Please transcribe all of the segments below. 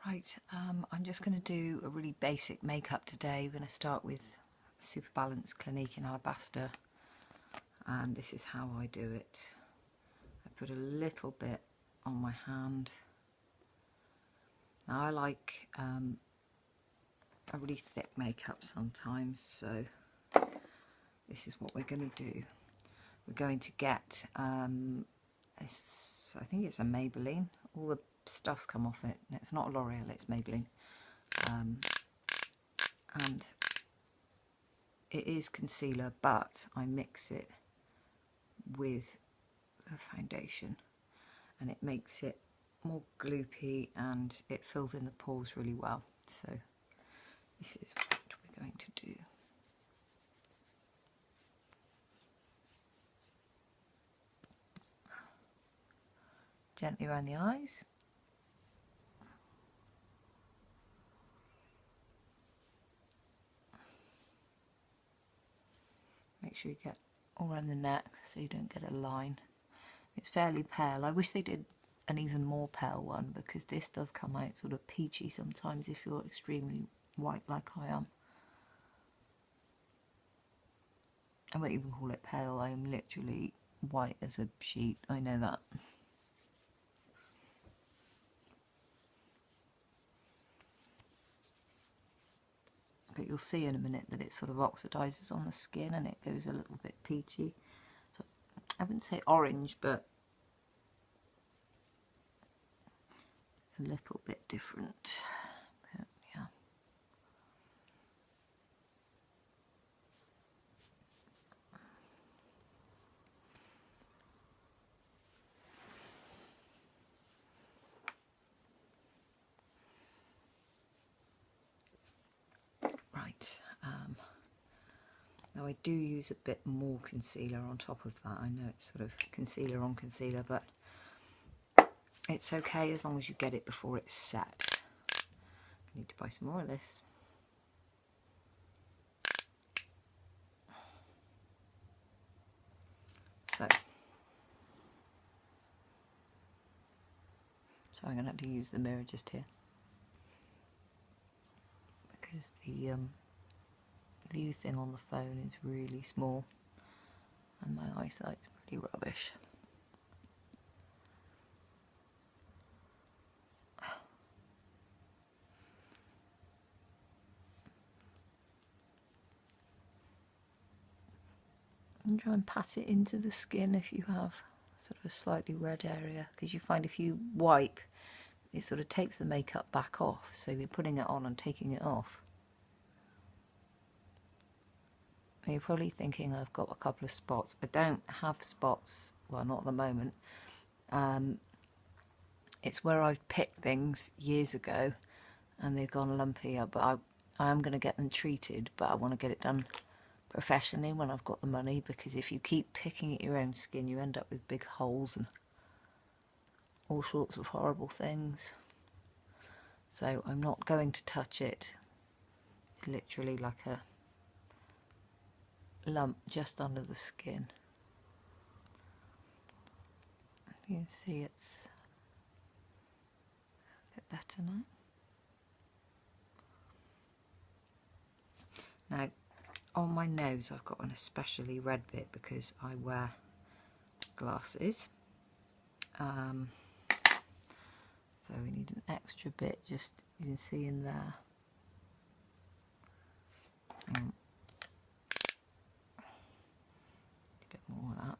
Right, I'm just going to do a really basic makeup today. We're going to start with Super Balance Clinique in Alabaster, and this is how I do it. I put a little bit on my hand. Now I like a really thick makeup sometimes, so this is what we're going to do. We're going to get this, I think it's a Maybelline. All the stuff's come off it. It's not L'Oreal, it's Maybelline. And it is concealer, but I mix it with the foundation and it makes it more gloopy and it fills in the pores really well. So this is what we're going to do. Gently around the eyes. Make sure you get all around the neck so you don't get a line. It's fairly pale. I wish they did an even more pale one, because this does come out sort of peachy sometimes if you're extremely white like I am. I won't even call it pale, I am literally white as a sheet, I know that. But you'll see in a minute that it sort of oxidises on the skin and it goes a little bit peachy. So I wouldn't say orange, but a little bit different. But, yeah. Right. Now I do use a bit more concealer on top of that. I know it's sort of concealer on concealer, but it's okay as long as you get it before it's set. I need to buy some more of this. So I'm going to have to use the mirror just here, because the view thing on the phone is really small and my eyesight's pretty rubbish. And try and pat it into the skin if you have sort of a slightly red area, because you find if you wipe, it sort of takes the makeup back off, so you're putting it on and taking it off. And you're probably thinking I've got a couple of spots. I don't have spots, well, not at the moment. It's where I've picked things years ago and they've gone lumpy, but I am going to get them treated, but I want to get it done professionally when I've got the money, because if you keep picking at your own skin you end up with big holes and all sorts of horrible things. So I'm not going to touch it. It's literally like a lump just under the skin. You can see it's a bit better now. Now on my nose I've got an especially red bit because I wear glasses. So we need an extra bit, just you can see in there. A bit more of that.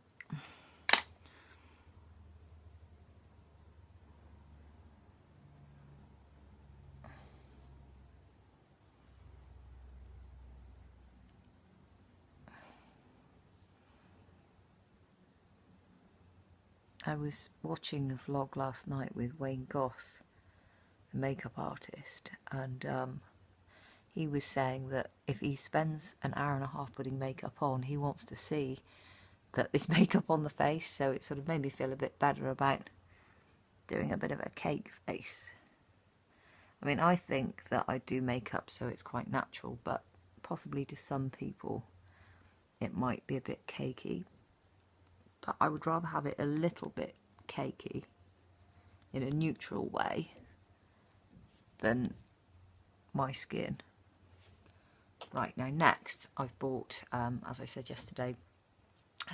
I was watching a vlog last night with Wayne Goss, the makeup artist, and he was saying that if he spends an hour and a half putting makeup on, he wants to see that there's makeup on the face, so it sort of made me feel a bit better about doing a bit of a cake face. I mean, I think that I do makeup so it's quite natural, but possibly to some people it might be a bit cakey. But I would rather have it a little bit cakey in a neutral way than my skin. Right, now next I've bought, as I said yesterday,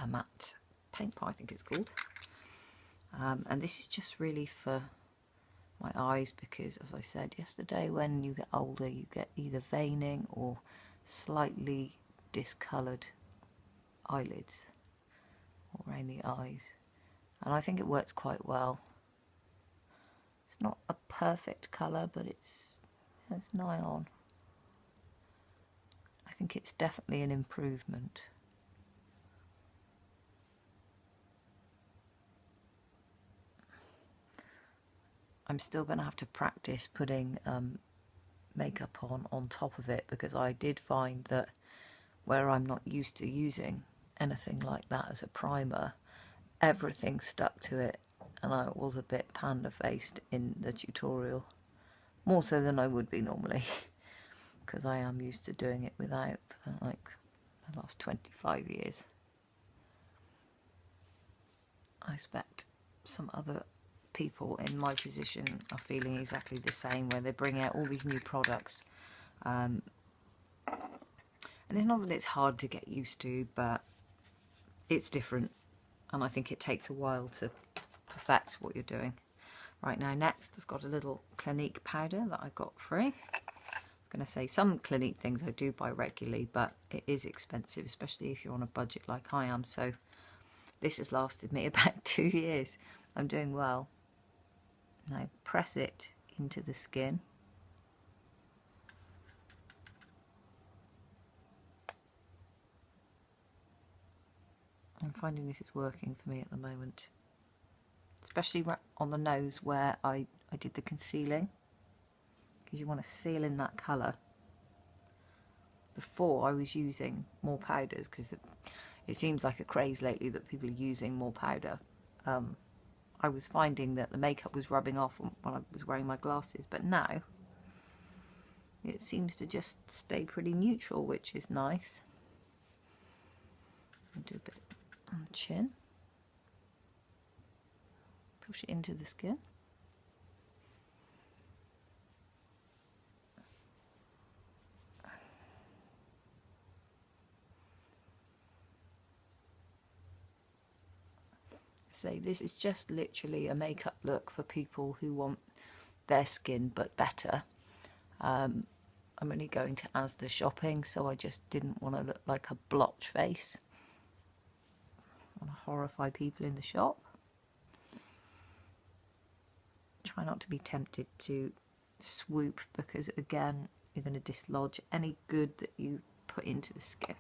a matte paint pot, I think it's called. And this is just really for my eyes because, as I said yesterday, when you get older you get either veining or slightly discoloured eyelids or around the eyes, and I think it works quite well. It's not a perfect colour, but it's nigh on. I think it's definitely an improvement. I'm still going to have to practice putting makeup on top of it, because I did find that where I'm not used to using anything like that as a primer, everything stuck to it and I was a bit panda-faced in the tutorial, more so than I would be normally, because I am used to doing it without for like the last 25 years. I expect some other people in my position are feeling exactly the same, where they bring out all these new products, and it's not that it's hard to get used to, but it's different, and I think it takes a while to perfect what you're doing. Right, now next I've got a little Clinique powder that I got free. I was going to say some Clinique things I do buy regularly, but it is expensive, especially if you're on a budget like I am, so this has lasted me about 2 years. I'm doing well. Now press it into the skin. I'm finding this is working for me at the moment, especially on the nose where I did the concealing, because you want to seal in that colour. Before I was using more powders, because it seems like a craze lately that people are using more powder. I was finding that the makeup was rubbing off when I was wearing my glasses, but now it seems to just stay pretty neutral, which is nice. I'll do a bit on the chin. Push it into the skin. So this is just literally a makeup look for people who want their skin but better. I'm only going to Asda shopping, so I just didn't want to look like a blotch face. I want to horrify people in the shop. Try not to be tempted to swoop, because again you're going to dislodge any good that you put into the skin.